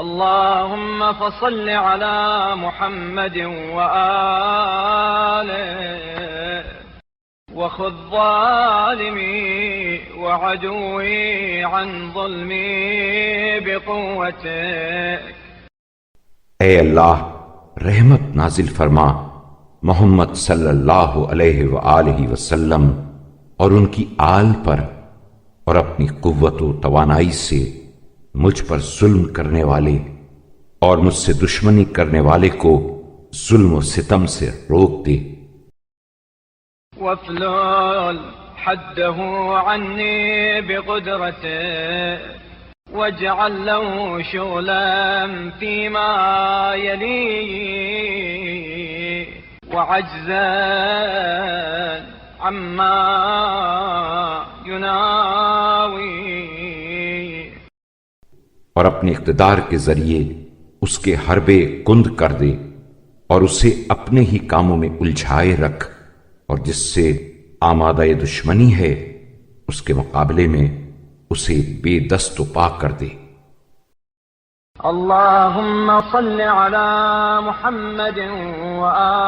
اللهم فصل على محمد وآله وخذ ظالمي وعدوي عن ظلمي بقوتك۔ اے اللہ رحمت نازل فرما محمد صلی اللہ علیہ وآلہ وسلم اور ان کی آل پر، اور اپنی قوت و توانائی سے مجھ پر ظلم کرنے والے اور مجھ سے دشمنی کرنے والے کو ظلم و ستم سے روک دے۔ وافلل حده عني بقدرته واجعل له شغلا فيما يليه وعجزا عما يناوي، اور اپنے اقتدار کے ذریعے اس کے حربے کند کر دے اور اسے اپنے ہی کاموں میں الجھائے رکھ، اور جس سے آمادہ دشمنی ہے اس کے مقابلے میں اسے بے دست و پا کر دے۔ اللهم صل على محمد وآله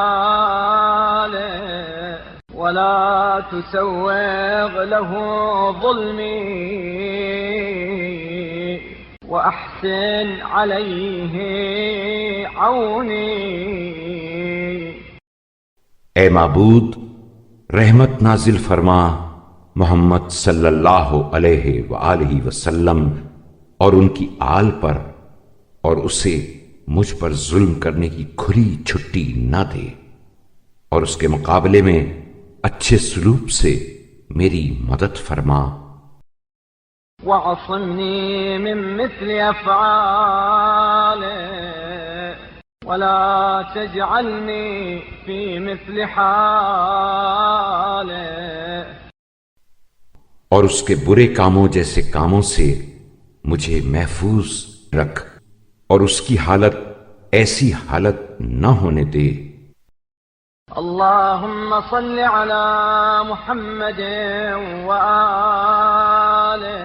ولا تسوغ له ظلمي وأحسن عليه عوني۔ اے معبود رحمت نازل فرما محمد صلی اللہ علیہ وآلہ وسلم اور ان کی آل پر، اور اسے مجھ پر ظلم کرنے کی کھلی چھٹی نہ دے، اور اس کے مقابلے میں اچھے سلوک سے میری مدد فرما۔ وعصمني من مثل أفعاله ولا تجعلني في مثل حاله، اور اس کے برے کاموں جیسے کاموں سے مجھے محفوظ رکھ، اور اس کی حالت ایسی حالت نہ ہونے دے۔ اللهم صل على محمد وآله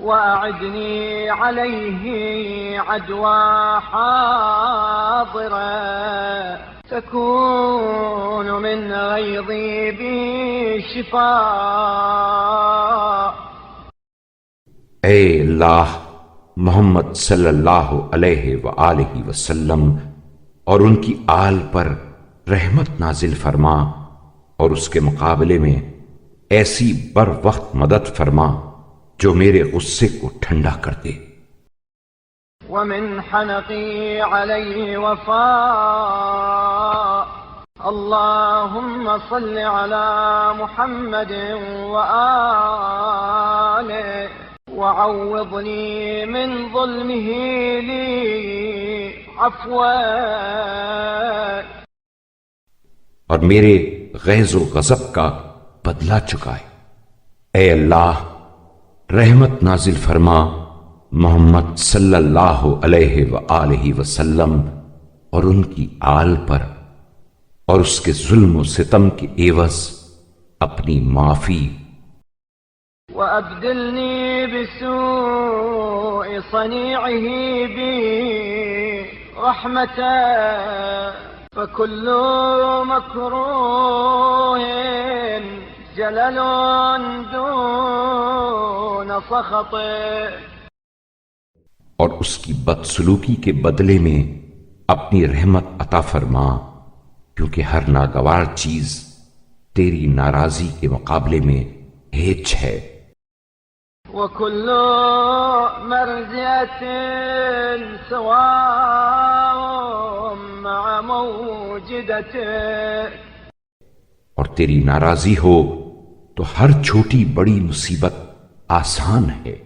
وأعدني عليه عدوى حاضرة تكون من غيظي بي شفاء۔ اے اللہ محمد صلی اللہ علیہ وآلہ وسلم اور ان کی آل پر رحمت نازل فرما، اور اس کے مقابلے میں ایسی بر وقت مدد فرما جو میرے غصے کو ٹھنڈا کر دے۔ ومن حنقي عليه وفاء، اللهم صل على محمد وآله وعوضني من ظلمه لي عفوا، اور میرے غیظ و غضب کا بدلہ چکائے۔ اے اللہ رحمت نازل فرما محمد صلی اللہ علیہ وآلہ وسلم اور ان کی آل پر، اور اس کے ظلم و ستم کے عوض اپنی معافی۔ وأبدلني بسوء صنيعه بي رحمة، فكل مكروه جلل دون سخطه، اور اس کی بدسلوکی کے بدلے میں اپنی رحمت عطا فرما، کیونکہ ہر ناگوار چیز تیری ناراضی کے مقابلے میں ہیچ ہے۔ وكل مرزية سواء مع موجدته، اور تیری ناراضی ہو تو ہر چھوٹی بڑی مصیبت آسان ہے۔